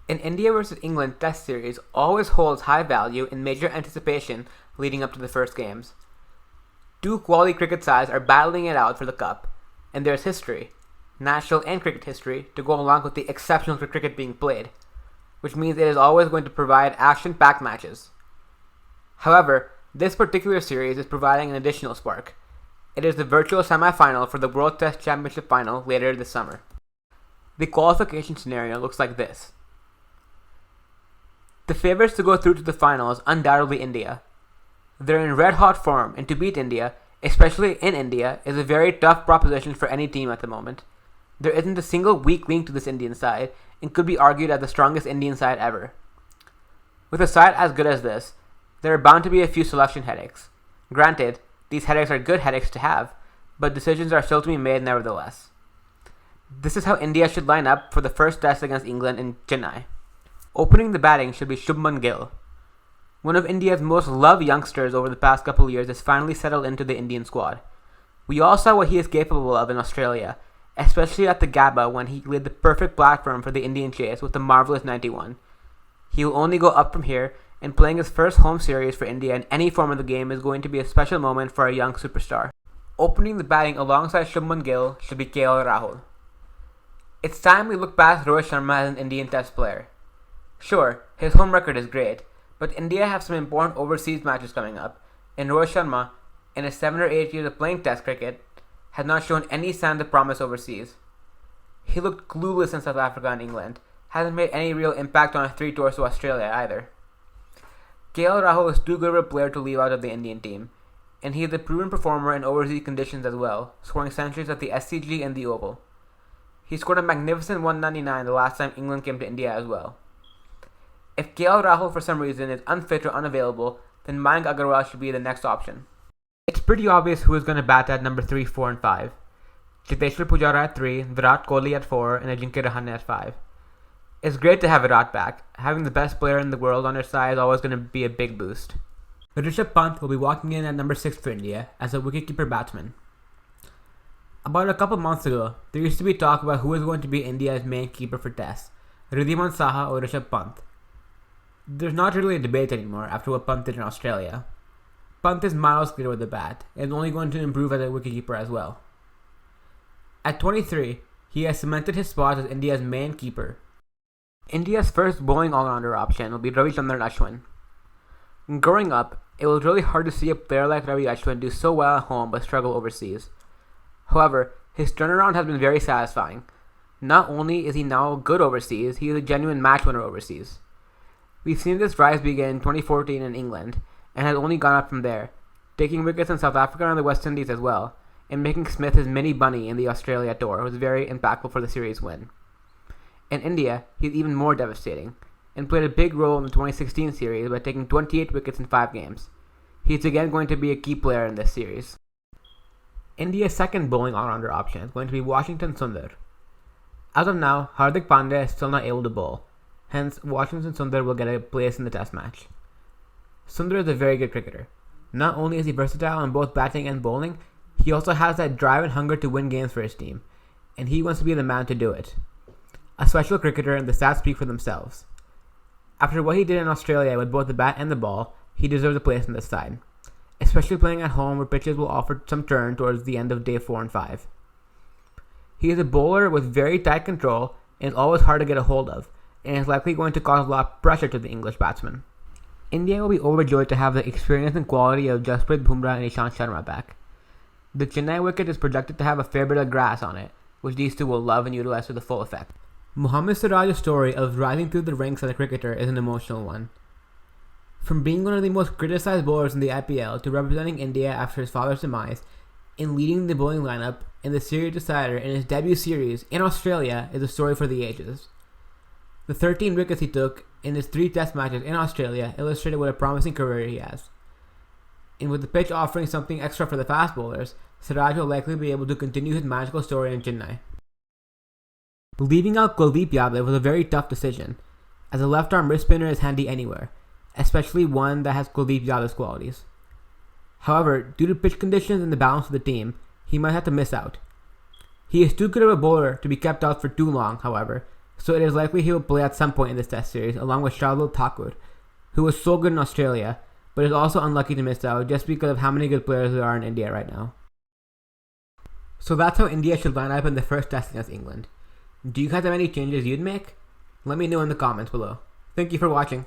An India vs England Test series always holds high value in major anticipation leading up to the first games. Two quality cricket sides are battling it out for the cup, and there's history, national and cricket history, to go along with the exceptional cricket being played, which means it is always going to provide action-packed matches. However, this particular series is providing an additional spark. It is the virtual semi-final for the World Test Championship final later this summer. The qualification scenario looks like this. The favorites to go through to the final is undoubtedly India. They're in red-hot form, and to beat India, especially in India, is a very tough proposition for any team at the moment. There isn't a single weak link to this Indian side, and could be argued as the strongest Indian side ever. With a side as good as this, there are bound to be a few selection headaches. Granted, these headaches are good headaches to have, but decisions are still to be made nevertheless. This is how India should line up for the first test against England in Chennai. Opening the batting should be Shubman Gill. One of India's most loved youngsters over the past couple of years has finally settled into the Indian squad. We all saw what he is capable of in Australia, especially at the Gabba when he laid the perfect platform for the Indian chase with the marvellous 91. He will only go up from here, and playing his first home series for India in any form of the game is going to be a special moment for a young superstar. Opening the batting alongside Shubman Gill should be KL Rahul. It's time we look past Rohit Sharma as an Indian Test player. Sure, his home record is great, but India have some important overseas matches coming up, and Rohit Sharma, in his 7 or 8 years of playing Test cricket, has not shown any signs of promise overseas. He looked clueless in South Africa and England, hasn't made any real impact on his 3 tours to Australia either. KL Rahul is too good of a player to leave out of the Indian team, and he is a proven performer in overseas conditions as well, scoring centuries at the SCG and the Oval. He scored a magnificent 199 the last time England came to India as well. If KL Rahul for some reason is unfit or unavailable, then Mayank Agarwal should be the next option. It's pretty obvious who is going to bat at number 3, 4 and 5. Cheteshwar Pujara at 3, Virat Kohli at 4 and Ajinkya Rahane at 5. It's great to have Virat back. Having the best player in the world on your side is always going to be a big boost. Rishabh Pant will be walking in at number 6 for India as a wicketkeeper batsman. About a couple months ago, there used to be talk about who is going to be India's main keeper for Tests, Wriddhiman Saha or Rishabh Pant. There's not really a debate anymore after what Pant did in Australia. Pant is miles clear with the bat and is only going to improve as a wicketkeeper as well. At 23, he has cemented his spot as India's main keeper. India's first bowling all-rounder option will be Ravichandran Ashwin. Growing up, it was really hard to see a player like Ravi Ashwin do so well at home but struggle overseas. However, his turnaround has been very satisfying. Not only is he now good overseas, he is a genuine match winner overseas. We've seen this rise begin in 2014 in England, and has only gone up from there, taking wickets in South Africa and the West Indies as well, and making Smith his mini bunny in the Australia tour, was very impactful for the series win. In India, he's even more devastating, and played a big role in the 2016 series by taking 28 wickets in 5 games. He's again going to be a key player in this series. India's second bowling all-rounder option is going to be Washington Sundar. As of now, Hardik Pandya is still not able to bowl, hence Washington Sundar will get a place in the Test match. Sundar is a very good cricketer. Not only is he versatile in both batting and bowling, he also has that drive and hunger to win games for his team, and he wants to be the man to do it. A special cricketer, and the stats speak for themselves. After what he did in Australia with both the bat and the ball, he deserves a place on this side, especially playing at home where pitches will offer some turn towards the end of day 4 and 5. He is a bowler with very tight control and is always hard to get a hold of, and is likely going to cause a lot of pressure to the English batsman. India will be overjoyed to have the experience and quality of Jasprit Bumrah and Ishant Sharma back. The Chennai wicket is projected to have a fair bit of grass on it, which these two will love and utilize to the full effect. Mohammad Siraj's story of rising through the ranks as a cricketer is an emotional one. From being one of the most criticized bowlers in the IPL to representing India after his father's demise, and leading the bowling lineup in the series decider in his debut series in Australia is a story for the ages. The 13 wickets he took in his 3 Test matches in Australia illustrated what a promising career he has. And with the pitch offering something extra for the fast bowlers, Siraj will likely be able to continue his magical story in Chennai. Leaving out Kuldeep Yadav was a very tough decision, as a left-arm wrist spinner is handy anywhere, especially one that has Kuldeep Yadav's qualities. However, due to pitch conditions and the balance of the team, he might have to miss out. He is too good of a bowler to be kept out for too long, however, so it is likely he will play at some point in this test series along with Shardul Thakur, who was so good in Australia, but is also unlucky to miss out just because of how many good players there are in India right now. So that's how India should line up in the first test against England. Do you guys have any changes you'd make? Let me know in the comments below. Thank you for watching.